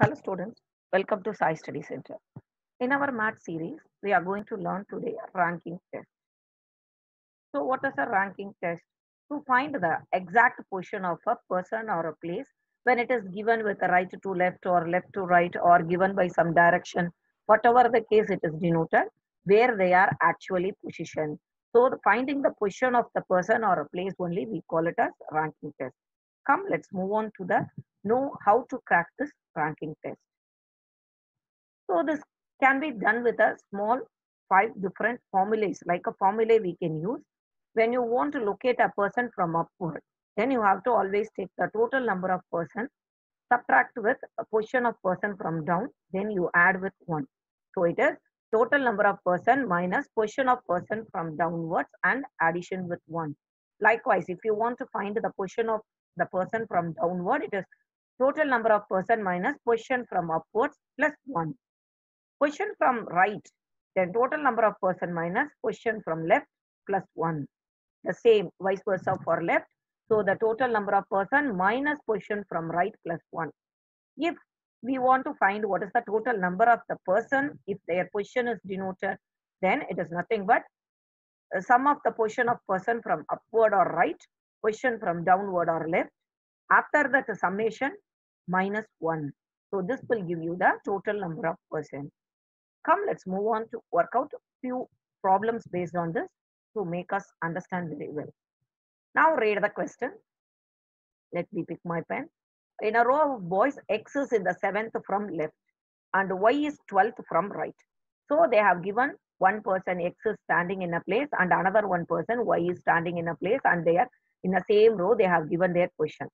Hello students, welcome to Sai Study Center. In our math series, we are going to learn today ranking test. So what is a ranking test? To find the exact position of a person or a place when it is given with a right to left or left to right or given by some direction, whatever the case it is denoted, where they are actually positioned. So finding the position of the person or a place only, we call it as ranking test. Come, let's move on to the know how to crack this ranking test. So this can be done with a small 5 different formulas, like a formula we can use. When you want to locate a person from upward, then you have to always take the total number of person, subtract with a position of person from down, then you add with 1. So it is total number of person minus position of person from downwards and addition with 1. Likewise, if you want to find the position of the person from downward, it is total number of person minus position from upwards plus 1. Position from right, then total number of person minus position from left plus 1. The same vice versa for left. So the total number of person minus position from right plus 1. If we want to find what is the total number of the person, if their position is denoted, then it is nothing but sum of the position of person from upward or right, position from downward or left. After that, the summation minus 1. So this will give you the total number of person. Come, let's move on to work out a few problems based on this to make us understand very well. Now read the question. Let me pick my pen. In a row of boys, X is in the 7th from left and Y is 12th from right. So they have given one person X is standing in a place and another one person Y is standing in a place, and they are in the same row. They have given their position.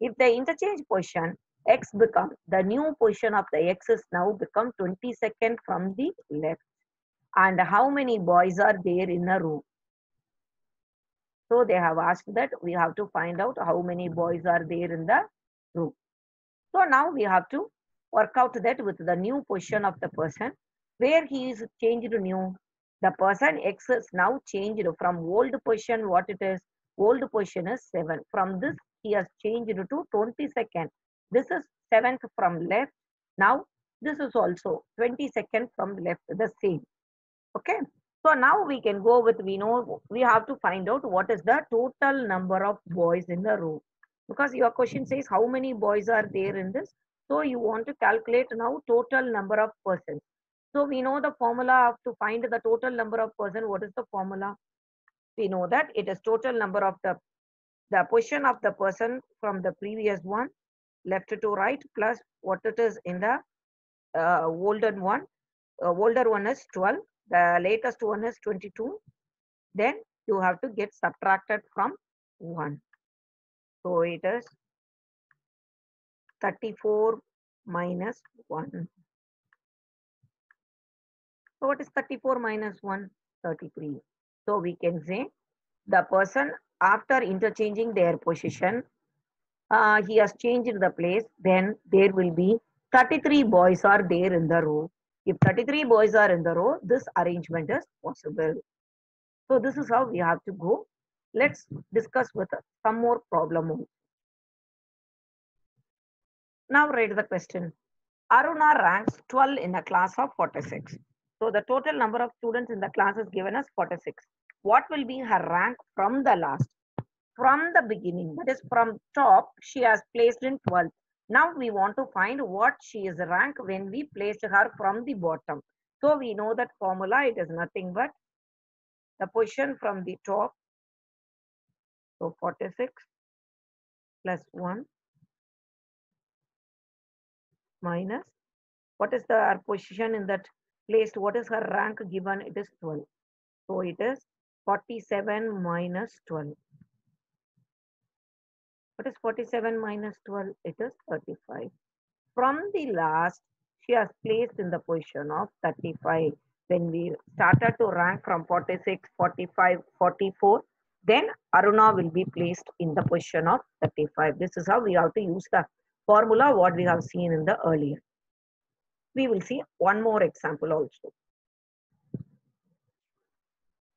If they interchange position, X become the new position of the X is now become 22nd from the left. And how many boys are there in a row? So they have asked that we have to find out how many boys are there in the row. So now we have to work out that with the new position of the person, where he is changed to new. The person X is now changed from old position. What it is? Old position is 7. From this, he has changed to 22nd. This is 7th from left. Now, this is also 22nd from left, the same. Okay. So now we can go with, we know we have to find out what is the total number of boys in the row. Because your question says how many boys are there in this. So you want to calculate now total number of persons. So we know the formula of to find the total number of person. What is the formula? We know that it is total number of the position of the person from the previous one, left to right, plus what it is in the older one. Older one is 12. The latest one is 22. Then you have to get subtracted from 1. So it is 34 minus 1. So what is 34 minus 1? 33. So we can say the person after interchanging their position, he has changed the place, then there will be 33 boys are there in the row. If 33 boys are in the row, this arrangement is possible. So this is how we have to go. Let's discuss with some more problem. Now read the question. Aruna ranks 12 in a class of 46. So the total number of students in the class is given as 46. What will be her rank from the last? From the beginning, that is from top, she has placed in 12th. Now we want to find what she is rank when we placed her from the bottom. So we know that formula, it is nothing but the position from the top. So 46 plus 1 minus, what is the position in that place? What is her rank given? It is 12. So it is 47 minus 12. What is 47 minus 12? It is 35. From the last, she has placed in the position of 35. When we started to rank from 46, 45, 44, then Aruna will be placed in the position of 35. This is how we have to use the formula what we have seen in the earlier. We will see one more example also.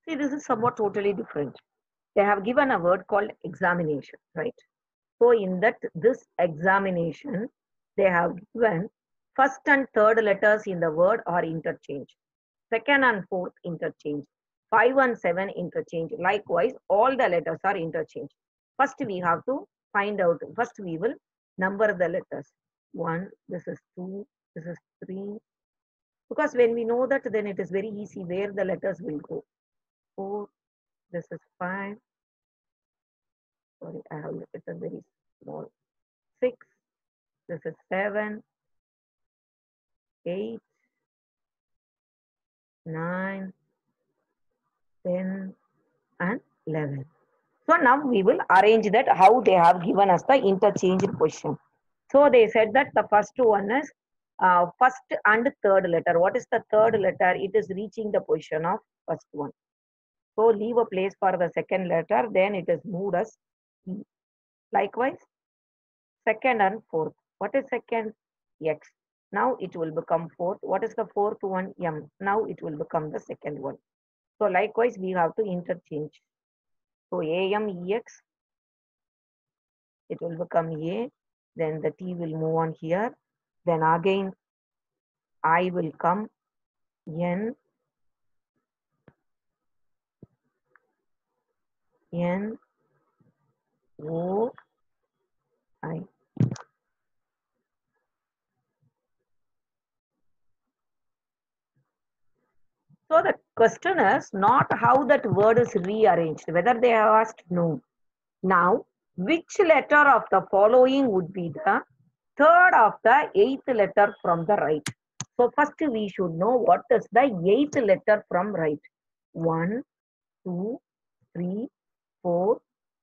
See, this is somewhat totally different. They have given a word called examination, right? So in that, this examination, they have given First and third letters in the word are interchanged. Second and fourth interchange. 5 and 7 interchange. Likewise, all the letters are interchanged. First, we have to find out. First, we will number the letters. 1, this is 2, this is 3. Because when we know that, then it is very easy where the letters will go. 4, this is 5. Sorry, I have it is very small. 6, this is 7, 8, 9, 10, and 11. So now we will arrange that how they have given us the interchanged position. So they said that the first one is first and third letter. What is the third letter? It is reaching the position of first one. So leave a place for the second letter, then it is moved as E. Likewise, second and fourth. What is second? X. Now it will become fourth. What is the fourth one? M. Now it will become the second one. So likewise, we have to interchange. So AM, EX, it will become A. Then the T will move on here. Then again, I will come N, N, O, I. So the question is not how that word is rearranged, whether they have asked no. Now, which letter of the following would be the third of the eighth letter from the right? So first we should know what is the eighth letter from right. 1, 2, 3, 4,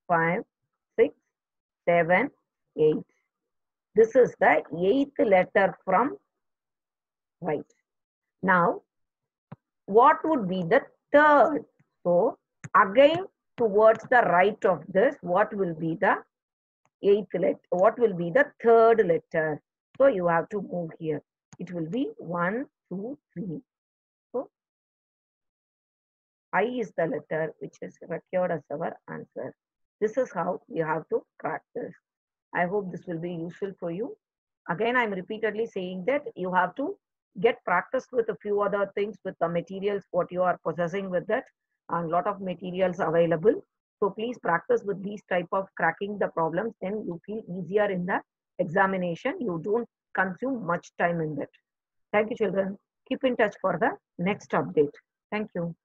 5, 6, 7, 8. This is the eighth letter from right. Now, what would be the third? So, again, towards the right of this, what will be the eighth letter? What will be the third letter? So, you have to move here. It will be 1, 2, 3. So, I is the letter which is required as our answer. This is how you have to practice. I hope this will be useful for you. Again, I'm repeatedly saying that you have to get practiced with a few other things with the materials, what you are possessing with that, and lot of materials available. So please practice with these type of cracking the problems, then you feel easier in the examination. You don't consume much time in that. Thank you, children. Keep in touch for the next update. Thank you.